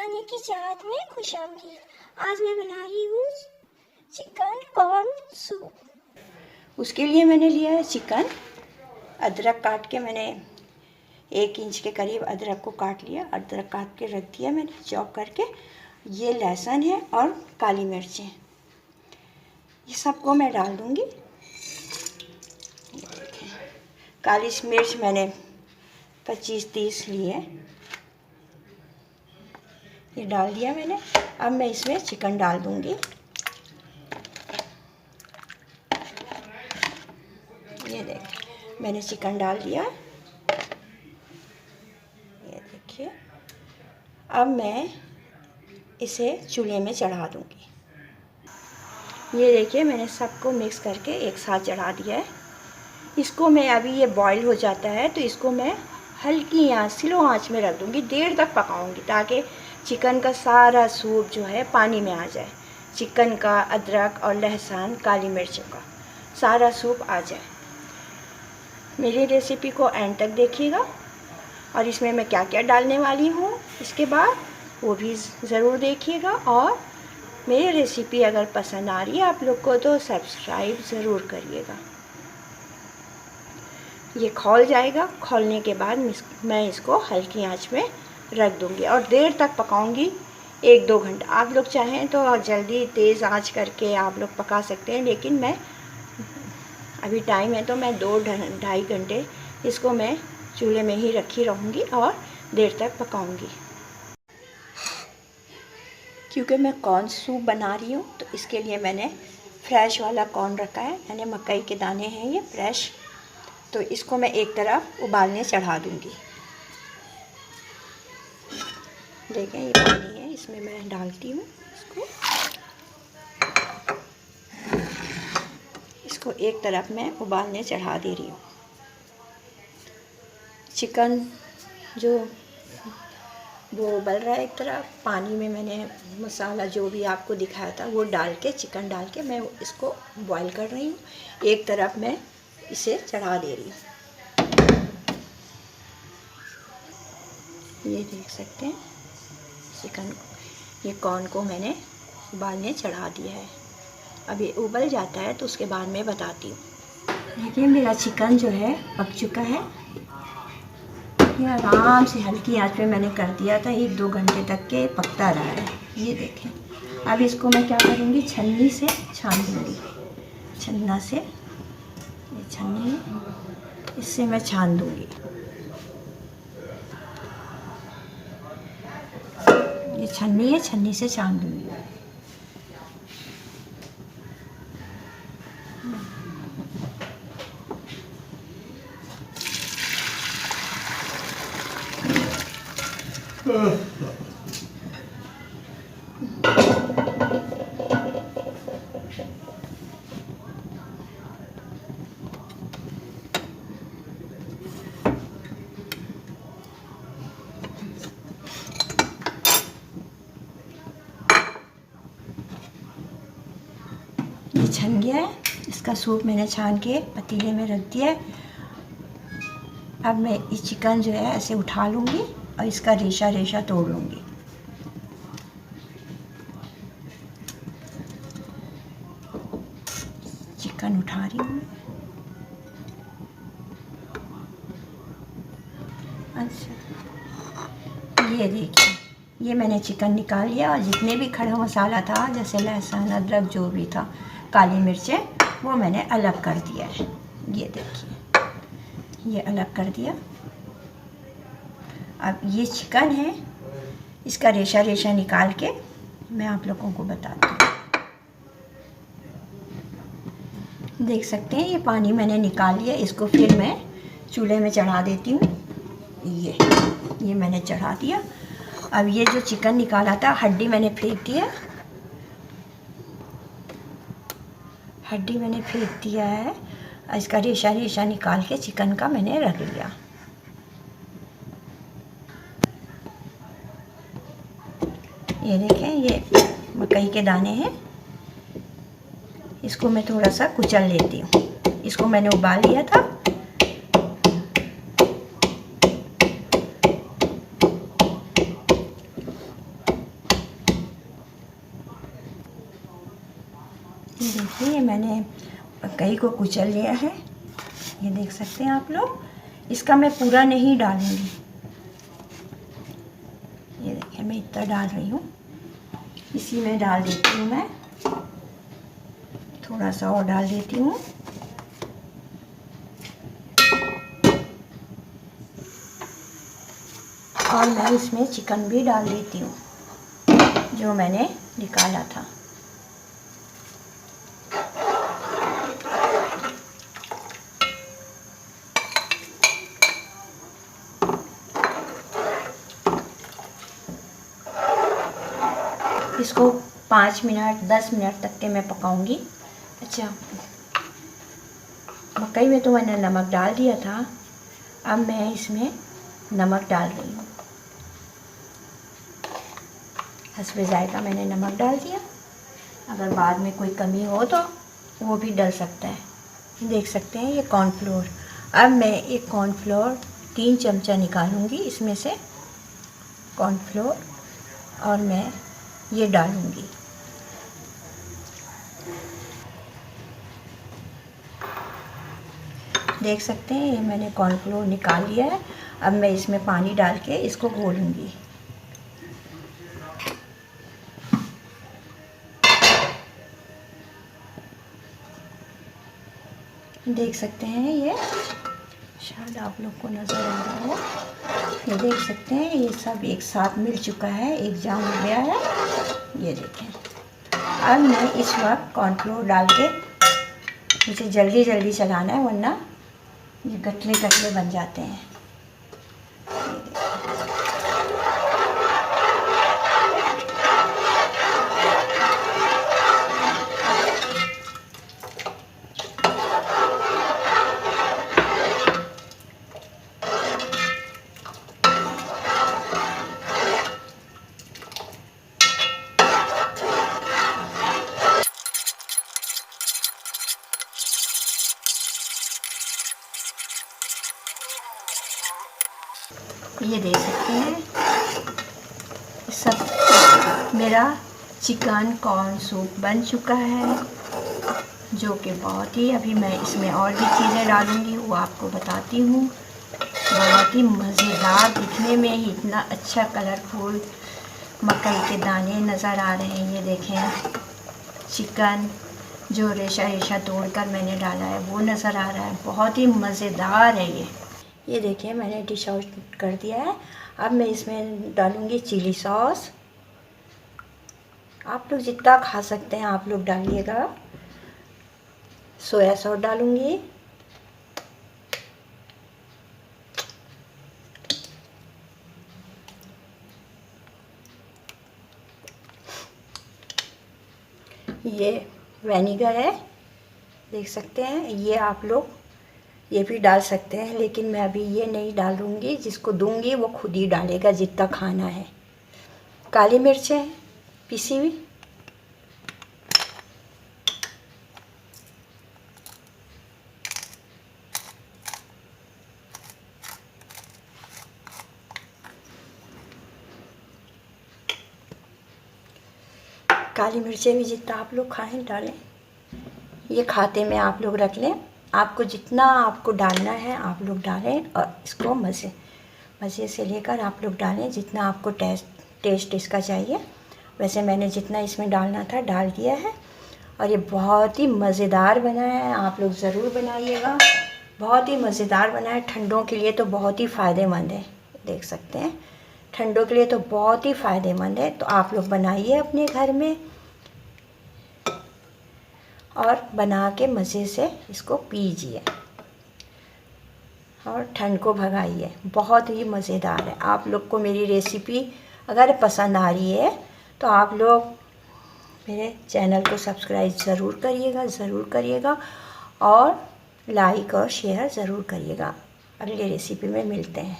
खाने की चाहत में खुशामदीद। आज मैं बना रही हूँ चिकन कॉर्न सूप। उसके लिए मैंने लिया है चिकन। अदरक काट के मैंने 1 इंच के करीब अदरक को काट लिया। अदरक काट के रख दिया मैंने चॉप करके। ये लहसुन है और काली मिर्चें, ये सबको मैं डाल दूँगी। ये देखें, काली मिर्च मैंने 25-30 लिए, ये डाल दिया मैंने। अब मैं इसमें चिकन डाल दूँगी। ये देखिए मैंने चिकन डाल दिया। ये देखिए, अब मैं इसे चूल्हे में चढ़ा दूँगी। ये देखिए मैंने सबको मिक्स करके एक साथ चढ़ा दिया है। इसको मैं अभी ये बॉईल हो जाता है तो इसको मैं हल्की आंच, स्लो आंच में रख दूँगी। देर तक पकाऊँगी ताकि चिकन का सारा सूप जो है पानी में आ जाए। चिकन का, अदरक और लहसुन, काली मिर्च का सारा सूप आ जाए। मेरी रेसिपी को एंड तक देखिएगा और इसमें मैं क्या क्या डालने वाली हूँ इसके बाद वो भी ज़रूर देखिएगा। और मेरी रेसिपी अगर पसंद आ रही है आप लोग को तो सब्सक्राइब ज़रूर करिएगा। ये खौल जाएगा, खौलने के बाद मैं इसको हल्की आंच में रख दूँगी और देर तक पकाऊँगी, 1-2 घंटा। आप लोग चाहें तो जल्दी तेज़ आंच करके आप लोग पका सकते हैं, लेकिन मैं अभी टाइम है तो मैं 2-2.5 घंटे इसको मैं चूल्हे में ही रखी रहूँगी और देर तक पकाऊँगी। क्योंकि मैं कॉर्न सूप बना रही हूँ तो इसके लिए मैंने फ्रेश वाला कॉर्न रखा है, यानी मकई के दाने हैं ये फ्रेश। तो इसको मैं एक तरफ उबालने चढ़ा दूँगी। देखें ये पानी है, इसमें मैं डालती हूँ इसको एक तरफ मैं उबालने चढ़ा दे रही हूँ। चिकन जो वो उबल रहा है, एक तरफ पानी में मैंने मसाला जो भी आपको दिखाया था वो डाल के, चिकन डाल के मैं इसको बॉईल कर रही हूँ। एक तरफ मैं इसे चढ़ा दे रही हूँ। ये देख सकते हैं चिकन को, ये कॉर्न को मैंने उबालने चढ़ा दिया है। अब ये उबल जाता है तो उसके बाद मैं बताती हूँ। देखिए मेरा चिकन जो है पक चुका है। ये आराम से हल्की आंच पे मैंने कर दिया था, 1-2 घंटे तक के पकता रहा है। ये देखें, अब इसको मैं क्या करूँगी, छन्नी से छान दूँगी। छन्ना से, ये छन्नी है, इससे मैं छान दूँगी। ये छन्नी है, छन्नी से छान दूँगी। ये छन गया है, इसका सूप मैंने छान के पतीले में रख दिया है। अब मैं ये चिकन जो है ऐसे उठा लूँगी और इसका रेशा रेशा तोड़ लूँगी। चिकन उठा रही हूँ। अच्छा, ये देखिए, ये मैंने चिकन निकाल लिया और जितने भी खड़ा मसाला था, जैसे लहसुन, अदरक जो भी था, काली मिर्चें, वो मैंने अलग कर दिया है। ये देखिए, ये अलग कर दिया। अब ये चिकन है, इसका रेशा रेशा निकाल के मैं आप लोगों को बताती हूँ। देख सकते हैं ये पानी मैंने निकाल लिया, इसको फिर मैं चूल्हे में चढ़ा देती हूँ। ये मैंने चढ़ा दिया। अब ये जो चिकन निकाला था, हड्डी मैंने फेंक दिया, हड्डी मैंने फेंक दिया है। इसका रेशा रेशा निकाल के चिकन का मैंने रख लिया। ये देखें, ये मकई के दाने हैं, इसको मैं थोड़ा सा कुचल लेती हूँ। इसको मैंने उबाल लिया था। ये देखिए मैंने मकई को कुचल लिया है, ये देख सकते हैं आप लोग। इसका मैं पूरा नहीं डालूंगी, ये देखिए मैं इतना डाल रही हूँ। इसी में डाल देती हूँ मैं, थोड़ा सा और डाल देती हूँ। और मैं इसमें चिकन भी डाल देती हूँ जो मैंने निकाला था। इसको 5 मिनट 10 मिनट तक के मैं पकाऊंगी। अच्छा, मकई में तो मैंने नमक डाल दिया था, अब मैं इसमें नमक डाल रही हूँ। हस्बे जायका मैंने नमक डाल दिया, अगर बाद में कोई कमी हो तो वो भी डल सकता है। देख सकते हैं ये कॉर्नफ्लोर। अब मैं एक कॉर्नफ्लोर 3 चमचा निकालूंगी इसमें से कॉर्नफ्लोर, और मैं ये डालूंगी। देख सकते हैं ये मैंने कॉर्नफ्लोर निकाल लिया है। अब मैं इसमें पानी डाल के इसको घोलूंगी। देख सकते हैं ये, शायद आप लोग को नज़र आ रहा हो, ये देख सकते हैं ये सब एक साथ मिल चुका है, एक जाम हो गया है। ये देखें। अब मैं इस वक्त कॉर्नफ्लोर डाल के, मुझे जल्दी जल्दी चलाना है वरना ये गठले गठले बन जाते हैं। ये देख सकते हैं सब मेरा चिकन कॉर्न सूप बन चुका है, जो कि बहुत ही, अभी मैं इसमें और भी चीज़ें डालूँगी वो आपको बताती हूँ। बहुत ही मज़ेदार, दिखने में ही इतना अच्छा कलरफुल मकई के दाने नज़र आ रहे हैं। ये देखें, चिकन जो रेशा रेशा तोड़कर मैंने डाला है वो नज़र आ रहा है, बहुत ही मज़ेदार है ये देखिए मैंने डिश आउट कर दिया है। अब मैं इसमें डालूँगी चिली सॉस। आप लोग जितना खा सकते हैं आप लोग डालिएगा। सोया सॉस डालूँगी, ये विनेगर है, देख सकते हैं। ये आप लोग ये भी डाल सकते हैं, लेकिन मैं अभी ये नहीं डालूँगी, जिसको दूँगी वो खुद ही डालेगा जितना खाना है। काली मिर्चें पिसी हुई, काली मिर्चें भी जितना आप लोग खाएं डालें। ये खाते में आप लोग रख लें, आपको जितना आपको डालना है आप लोग डालें, और इसको मज़े से लेकर आप लोग डालें जितना आपको टेस्ट इसका चाहिए। वैसे मैंने जितना इसमें डालना था डाल दिया है, और ये बहुत ही मज़ेदार बना है। आप लोग ज़रूर बनाइएगा, बहुत ही मज़ेदार बना है। ठंडों के लिए तो बहुत ही फ़ायदेमंद है, देख सकते हैं, ठंडों के लिए तो बहुत ही फ़ायदेमंद है। तो आप लोग बनाइए अपने घर में और बना के मज़े से इसको पीजिए और ठंड को भगाइए। बहुत ही मज़ेदार है। आप लोग को मेरी रेसिपी अगर पसंद आ रही है तो आप लोग मेरे चैनल को सब्सक्राइब ज़रूर करिएगा, और लाइक और शेयर ज़रूर करिएगा। अगली रेसिपी में मिलते हैं।